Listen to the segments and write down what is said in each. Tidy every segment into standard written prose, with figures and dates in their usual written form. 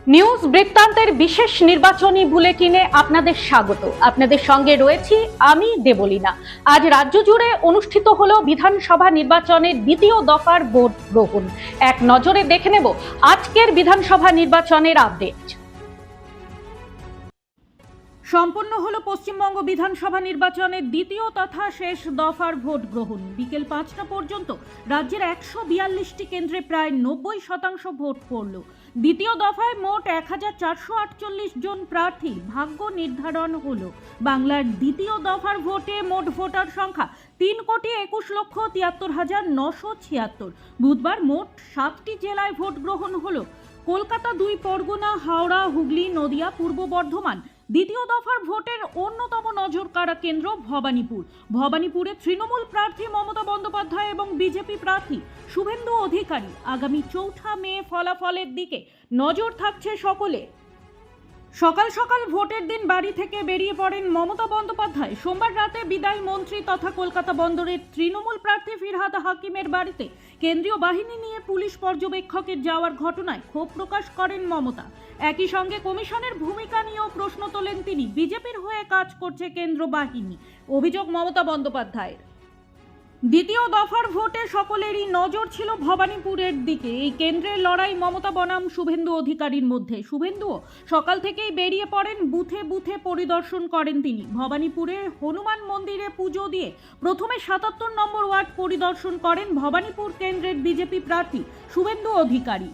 News বৃত্তান্তের বিশেষ নির্বাচনী বুলেটিনে আপনাদের স্বাগত। আপনাদের সঙ্গে রয়েছি আমি দেবলীনা। আজ রাজ্য জুড়ে অনুষ্ঠিত হলো বিধানসভা নির্বাচনের দ্বিতীয় দফার ভোট গ্রহণ। এক নজরে দেখে নেব আজকের বিধানসভা নির্বাচনের আপডেট। সম্পন্ন হলো পশ্চিমবঙ্গ বিধানসভা নির্বাচনের দ্বিতীয় তথা শেষ দফার ভোট গ্রহণ। বিকেল 5টা পর্যন্ত রাজ্যের 142টি কেন্দ্রে প্রায় 90% ভোট পড়ল। দ্বিতীয় দফায় মোট 1448 জন প্রার্থীর ভাগ্য নির্ধারণ হলো। বাংলার দ্বিতীয় দফার ভোটে মোট ভোটার সংখ্যা 3,71,73,976। বুধবার মোট 7টি জেলায় ভোট গ্রহণ হলো। কলকাতা, 2 পরগনা, হাওড়া, হুগলি, নদিয়া, পূর্ব বর্ধমান। দ্বিতীয় দফার ভোটের অন্যতম নজর কাড়া কেন্দ্র ভবানীপুরে তৃণমূল প্রার্থী মমতা বন্দ্যোপাধ্যায় এবং বিজেপি প্রার্থী শুভেন্দু অধিকারী। আগামী 4 মে ফলাফলের দিকে নজর থাকছে সকলে। সকাল সকাল ভোটের দিন বাড়ি থেকে বেরিয়ে পড়েন মমতা বন্দ্যোপাধ্যায়। সোমবার রাতে বিদায় মন্ত্রী তথা কলকাতা বন্দরের তৃণমূল প্রার্থী ফিরহাদ হাকিমের বাড়িতে কেন্দ্রীয় বাহিনী নিয়ে পুলিশ পর্যবেক্ষকের যাওয়ার ঘটনায় ক্ষোভ প্রকাশ করেন মমতা। একই সঙ্গে কমিশনের ভূমিকা নিয়েও প্রশ্ন তোলেন তিনি। বিজেপির হয়ে কাজ করছে কেন্দ্র বাহিনী, অভিযোগ মমতা বন্দ্যোপাধ্যায়ের। দ্বিতীয় দফার ভোটে সকলেরই নজর ছিল ভবানীপুরের দিকে। এই কেন্দ্রের লড়াই মমতা বনাম শুভেন্দু অধিকারীর মধ্যে। শুভেন্দুও সকাল থেকেই বেরিয়ে পড়েন, বুথে বুথে পরিদর্শন করেন তিনি। ভবানীপুরে হনুমান মন্দিরে পুজো দিয়ে প্রথমে 77 নম্বর ওয়ার্ড পরিদর্শন করেন ভবানীপুর কেন্দ্রের বিজেপি প্রার্থী শুভেন্দু অধিকারী।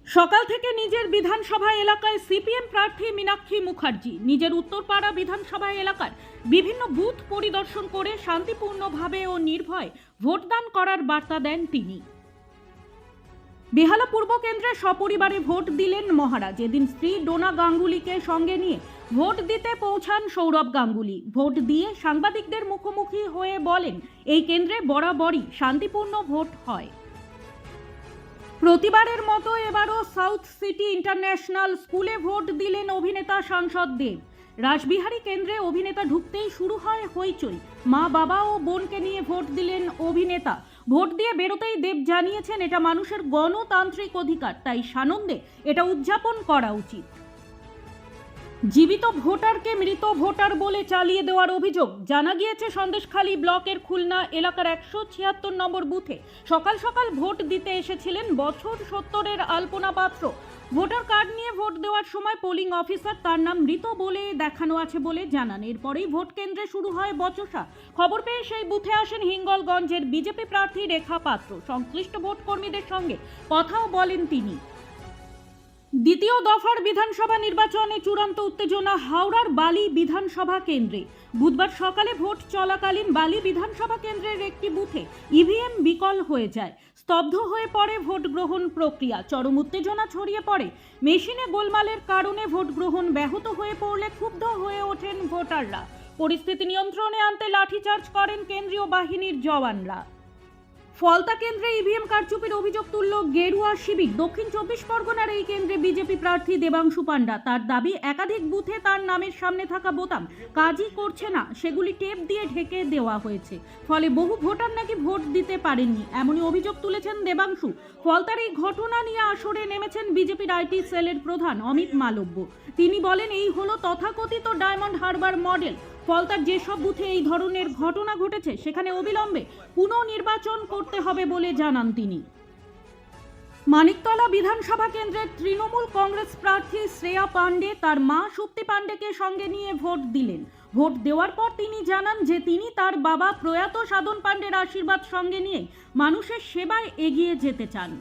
সকাল থেকে নিজের বিধানসভা এলাকায় সিপিএম প্রার্থী মীনাক্ষী মুখার্জি নিজের উত্তরপাড়া বিধানসভা এলাকার বিভিন্ন বুথ পরিদর্শন করে শান্তিপূর্ণভাবে ও নির্ভয়ে ভোটদান করার বার্তা দেন তিনি। বেহালা পূর্ব কেন্দ্রে সপরিবারে ভোট দিলেন মহারাজ। এদিন স্ত্রী ডোনা গাঙ্গুলিকে সঙ্গে নিয়ে ভোট দিতে পৌঁছান সৌরভ গাঙ্গুলি। ভোট দিয়ে সাংবাদিকদের মুখোমুখি হয়ে বলেন, এই কেন্দ্রে বরাবরই শান্তিপূর্ণ ভোট হয়। প্রতিবারের মতো এবারও সাউথ সিটি ইন্টারন্যাশনাল স্কুলে ভোট দিলেন অভিনেতা সাংসদ দেব। রাসবিহারী কেন্দ্রে অভিনেতা ঢুকতেই শুরু হয় হইচই। মা, বাবা ও বোনকে নিয়ে ভোট দিলেন অভিনেতা। ভোট দিয়ে বেরোতেই দেব জানিয়েছেন, এটা মানুষের গণতান্ত্রিক অধিকার, তাই সানন্দে এটা উদযাপন করা উচিত। জীবিত ভোটারকে মৃত ভোটার বলে চালিয়ে দেওয়ার অভিযোগ। জানা গিয়েছে, সন্দেশখালী ব্লকের খুলনা এলাকার 176 নম্বর বুথে সকাল সকাল ভোট দিতে এসেছিলেন বছর 70-এর আলপনা পাত্র। ভোটার কার্ড নিয়ে ভোট দেওয়ার সময় পোলিং অফিসার তার নাম মৃত বলে দেখানো আছে বলে জানান। এরপরেই ভোট কেন্দ্রে শুরু হয় বচসা। খবর পেয়ে সেই বুথে আসেন হিঙ্গলগঞ্জের বিজেপি প্রার্থী রেখা পাত্র। সংশ্লিষ্ট ভোট কর্মীদের সঙ্গে কথাও বলেন তিনি। দ্বিতীয় দফার বিধানসভা নির্বাচনে চূড়ান্ত উত্তেজনা হাওড়ার বালি বিধানসভা কেন্দ্রে। বুধবার সকালে ভোট চলাকালীন বালি বিধানসভা কেন্দ্রের একটি বুথে ইভিএম বিকল হয়ে যায়। স্তব্ধ হয়ে পড়ে ভোট গ্রহণ প্রক্রিয়া। চরম উত্তেজনা ছড়িয়ে পড়ে। মেশিনে গোলমালের কারণে ভোট গ্রহণ ব্যাহত হয়ে পড়লে ক্ষুব্ধ হয়ে ওঠেন ভোটাররা। পরিস্থিতি নিয়ন্ত্রণে আনতে লাঠিচার্জ করেন কেন্দ্রীয় বাহিনীর জওয়ানরা। ফলতা কেন্দ্রে ইভিএম কারচুপির অভিযোগ তুলল গেরুয়া শিবির। দক্ষিণ 24 পরগনার এই কেন্দ্রে বিজেপি প্রার্থী দেবাংশু পান্ডা। তার দাবি, একাধিক বুথে তার নামের সামনে থাকা বোতাম কাজই করছে না, সেগুলি টেপ দিয়ে ঢেকে দেওয়া হয়েছে। ফলে বহু ভোটার নাকি ভোট দিতে পারেননি, এমনই অভিযোগ তুলেছেন দেবাংশু। ফলতার এই ঘটনা নিয়ে আসরে নেমেছেন বিজেপির আইটি সেলের প্রধান অমিত মালব্য। তিনি বলেন, এই হলো তথাকথিত ডায়মন্ড হারবার মডেল। ফলতার যেসব বুথে এই ধরনের ঘটনা ঘটেছে সেখানে অবিলম্বে পুনর্নির্বাচন করতে হবে বলে জানান তিনি। মানিকতলা বিধানসভা কেন্দ্রের তৃণমূল কংগ্রেস প্রার্থী শ্রেয়া পাণ্ডে তার মা সুপ্তি পাণ্ডেকে সঙ্গে নিয়ে ভোট দিলেন। ভোট দেওয়ার পর তিনি জানান যে তিনি তার বাবা প্রয়াত সাধন পাণ্ডের আশীর্বাদ সঙ্গে নিয়ে মানুষের সেবায় এগিয়ে যেতে চান।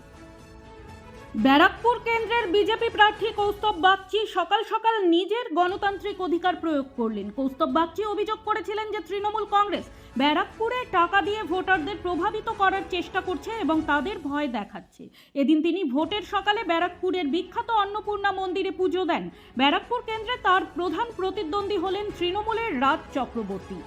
ব্যারাকপুর কেন্দ্রের বিজেপি প্রার্থী কৌস্তব বাগচি সকাল সকাল নিজের গণতান্ত্রিক অধিকার প্রয়োগ করলেন। কৌস্তব বাগচি অভিযোগ করেছিলেন যে তৃণমূল কংগ্রেস ব্যারাকপুরে টাকা দিয়ে ভোটারদের প্রভাবিত করার চেষ্টা করছে এবং তাদের ভয় দেখাচ্ছে। এদিন তিনি ভোটের সকালে ব্যারাকপুরের বিখ্যাত অন্নপূর্ণা মন্দিরে পুজো দেন। ব্যারাকপুর কেন্দ্রে তার প্রধান প্রতিদ্বন্দ্বী হলেন তৃণমূলের রাজ চক্রবর্তী।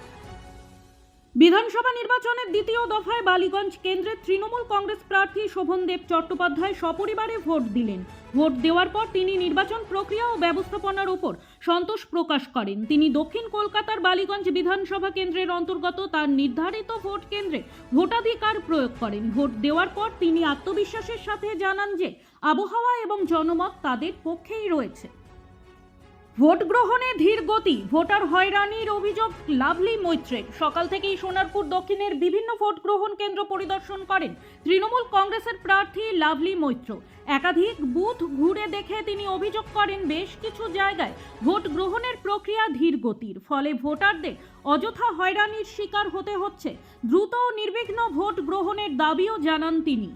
বিধানসভা নির্বাচনের দ্বিতীয় দফায় বালিগঞ্জ কেন্দ্রে তৃণমূল কংগ্রেস প্রার্থী শোভনদেব চট্টোপাধ্যায় সপরিবারে ভোট দিলেন। ভোট দেওয়ার পর তিনি নির্বাচন প্রক্রিয়া ও ব্যবস্থাপনার উপর সন্তোষ প্রকাশ করেন। তিনি দক্ষিণ কলকাতার বালিগঞ্জ বিধানসভা কেন্দ্রের অন্তর্গত তার নির্ধারিত ভোট কেন্দ্রে ভোটাধিকার প্রয়োগ করেন। ভোট দেওয়ার পর তিনি আত্মবিশ্বাসের সাথে জানান যে আবহাওয়া এবং জনমত তাদের পক্ষেই রয়েছে। ভোট গ্রহণে ধীর গতি, ভোটার হয়রানির অভিযোগ লাভলি মৈত্রের। সকাল থেকেই সোনারপুর দক্ষিণের বিভিন্ন ভোট গ্রহণ কেন্দ্র পরিদর্শন করেন তৃণমূল কংগ্রেসের প্রার্থী লাভলি মৈত্র। একাধিক বুথ ঘুরে দেখে তিনি অভিযোগ করেন বেশ কিছু জায়গায় ভোট গ্রহণের প্রক্রিয়া ধীর গতির, ফলে ভোটারদের অযথা হয়রানির শিকার হতে হচ্ছে। দ্রুত ও নির্বিঘ্ন ভোট গ্রহণের দাবিও জানান তিনি।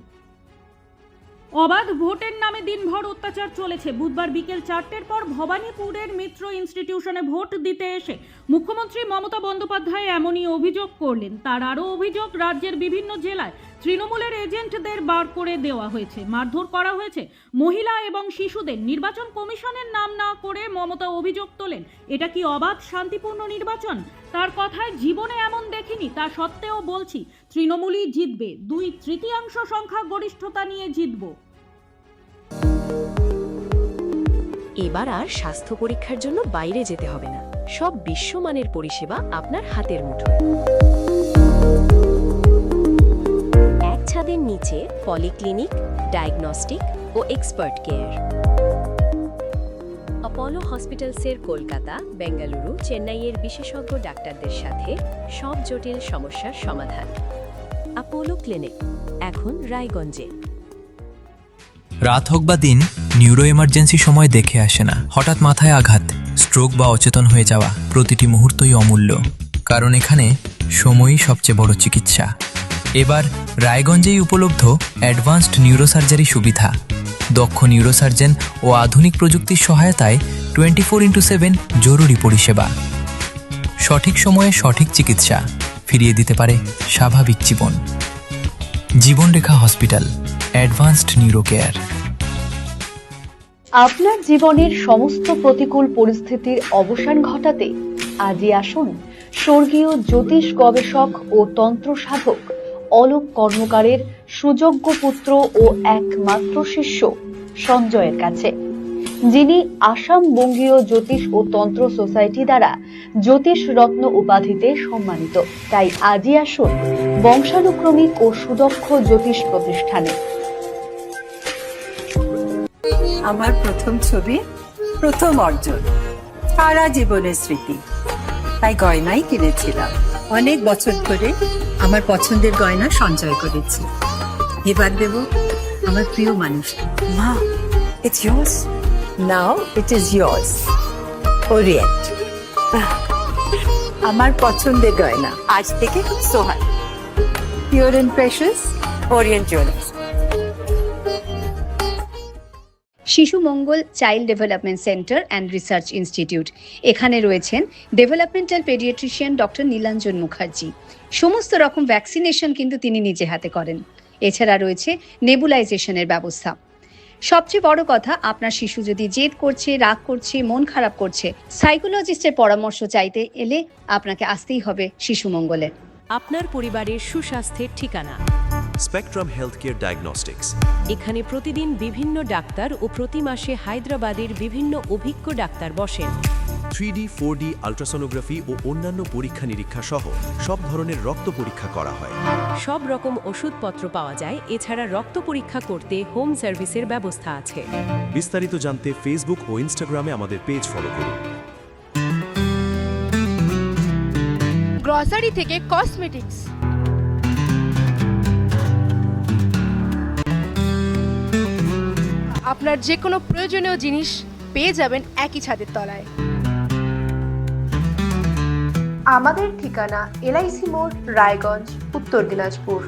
অবাধ ভোটের নামে দিনভর অত্যাচার চলেছে। বুধবার বিকেল 4টের পর ভবানীপুরের মিত্র ইনস্টিটিউশনে ভোট দিতে এসে মুখ্যমন্ত্রী মমতা বন্দ্যোপাধ্যায় এমনই অভিযোগ করলেন। তার আরও অভিযোগ, রাজ্যের বিভিন্ন জেলায় তৃণমূলের এজেন্টদের বার করে দেওয়া হয়েছে, মারধর করা হয়েছে মহিলা এবং শিশুদের। নির্বাচন কমিশনের নাম না করে মমতা অভিযোগ তোলেন, এটা কি অবাধ শান্তিপূর্ণ নির্বাচন? তার কথায়, জীবনে এমন দেখিনি, তা সত্ত্বেও বলছি তৃণমূলই জিতবে, 2/3 সংখ্যা গরিষ্ঠতা নিয়ে জিতব। এবার আর স্বাস্থ্য পরীক্ষার জন্য বাইরে যেতে হবে না, সব বিশ্বমানের পরিষেবা আপনার হাতের মুঠোয়। এক ছাদের নিচে পলিক্লিনিক, ডায়াগনস্টিক ও এক্সপার্ট কেয়ার। অপোলো হসপিটালসের কলকাতা, বেঙ্গালুরু, চেন্নাইয়ের বিশেষজ্ঞ ডাক্তারদের সাথে সব জটিল সমস্যার সমাধান। অপোলো ক্লিনিক এখন রায়গঞ্জে। রাত হোক বা দিন, নিউরো এমার্জেন্সি সময় দেখে আসে না। হঠাৎ মাথায় আঘাত, স্ট্রোক বা অচেতন হয়ে যাওয়া, প্রতিটি মুহূর্তই অমূল্য, কারণ এখানে সময়ই সবচেয়ে বড় চিকিৎসা। এবার রায়গঞ্জেই উপলব্ধ অ্যাডভান্সড নিউরোসার্জারি সুবিধা। দক্ষ নিউরোসার্জন ও আধুনিক প্রযুক্তির সহায়তায় 24x7 জরুরি পরিষেবা। সঠিক সময়ে সঠিক চিকিৎসা ফিরিয়ে দিতে পারে স্বাভাবিক জীবন। জীবনরেখা হসপিটাল, অ্যাডভান্সড নিউরো কেয়ার। আপনার জীবনের সমস্ত প্রতিকূল পরিস্থিতির অবসান ঘটাতে আজই আসুন স্বর্গীয় জ্যোতিষ গবেষক ও তন্ত্র সাধক অলোক কর্মকারের সুযোগ্য পুত্র ও একমাত্র শিষ্য সঞ্জয়ের কাছে, যিনি আসাম বঙ্গীয় জ্যোতিষ ও তন্ত্র সোসাইটি দ্বারা জ্যোতিষ রত্ন উপাধিতে সম্মানিত। তাই আজই আসুন বংশানুক্রমিক ও সুদক্ষ জ্যোতিষ প্রতিষ্ঠানে। আমার প্রথম ছবি, প্রথম অর্জন, সারা জীবনের স্মৃতি, তাই গয়নাই কিনেছিলাম। অনেক বছর ধরে আমার পছন্দের গয়না সঞ্চয় করেছি। এবার দেব আমার প্রিয় মানুষকে। মা, it's yours. Now it is yours. Orient. আমার পছন্দের গয়না আজ থেকে সোহান। Pure and precious, Orient Jewelers. Shishu Mangal child development centre and research institute. এখানে রয়েছেন developmental pediatrician doctor Nilanjan Mukherjee. সমস্ত রকম ভ্যাকসিনেশন কিন্তু তিনি নিজে হাতে করেন। এছাড়া রয়েছে নেবুলাইজেশনের ব্যবস্থা। সবচেয়ে বড় কথা, আপনার শিশু যদি জেদ করছে, রাগ করছে, মন খারাপ করছে, সাইকোলজিস্টের পরামর্শ চাইতে এলে আপনাকে আসতেই হবে শিশু মঙ্গলে। আপনার পরিবারের সুস্বাস্থ্যের ঠিকানা স্পেকট্রাম হেলথকেয়ার ডায়াগনস্টিক্স। এখানে প্রতিদিন বিভিন্ন ডাক্তার ও প্রতি মাসে হায়দ্রাবাদের বিভিন্ন অভিজ্ঞ ডাক্তার বসেন। 3D, 4D আল্ট্রাসোনোগ্রাফি ও অন্যান্য পরীক্ষা নিরীক্ষা সহ সব ধরনের রক্ত পরীক্ষা করা হয়। সব রকম ওষুধপত্র পাওয়া যায়। এছাড়া রক্ত পরীক্ষা করতে হোম সার্ভিসের ব্যবস্থা আছে। বিস্তারিত জানতে ফেসবুক ও ইনস্টাগ্রামে আমাদের পেজ ফলো করুন। গ্রসারি থেকে কসমেটিক্স, আপনার যে কোনো প্রয়োজনীয় জিনিস পেয়ে যাবেন একই ছাদের তলায়। আমাদের ঠিকানা LIC মোড়, রায়গঞ্জ, উত্তর Dinajpur.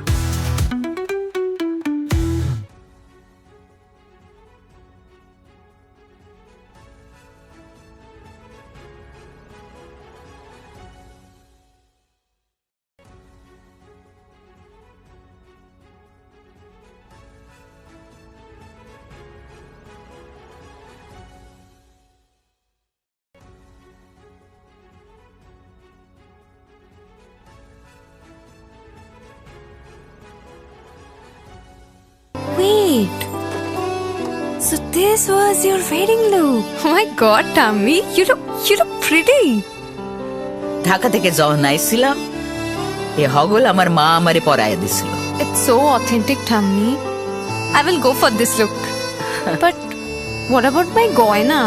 Wait. So this was your wedding look. Oh my god, Tammy, you look pretty. Dhaka থেকে যখন আইছিলাম, এ হগল আমার মা আমারে পরাইয়া দিছিল। It's so authentic, Tammy. I will go for this look. But what about my গয়না?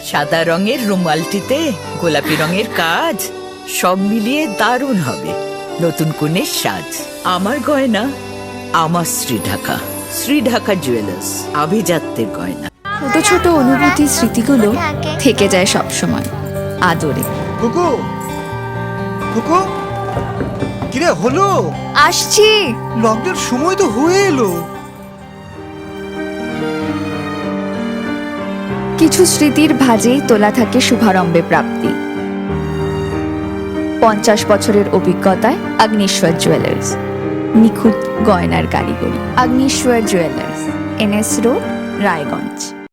সাদা রঙের রুমালটিতে গোলাপি রঙের কাজ, সব মিলিয়ে দারুণ হবে নতুন কনের সাজ। আমার গয়না আমার শ্রীঢাকা, শ্রীঢাকা জুয়েলার্স, আভিজাত্যের গয়না। ছোট ছোট অনুভূতি স্মৃতিগুলো থেকে যায় সব সময় আদরে। কুকু কুকু, কিরে হলো? আসছি। লকডাউন সময় তো হয়ে এলো। কিছু স্মৃতির ভাজেই তোলা থাকে শুভারম্ভে প্রাপ্তি। 50 বছরের অভিজ্ঞতায় আগ্নেশ্বর জুয়েলার্স, নিখুঁত গয়নার কারিগরি। Agneshwar jewellers, NS road, Raiganj.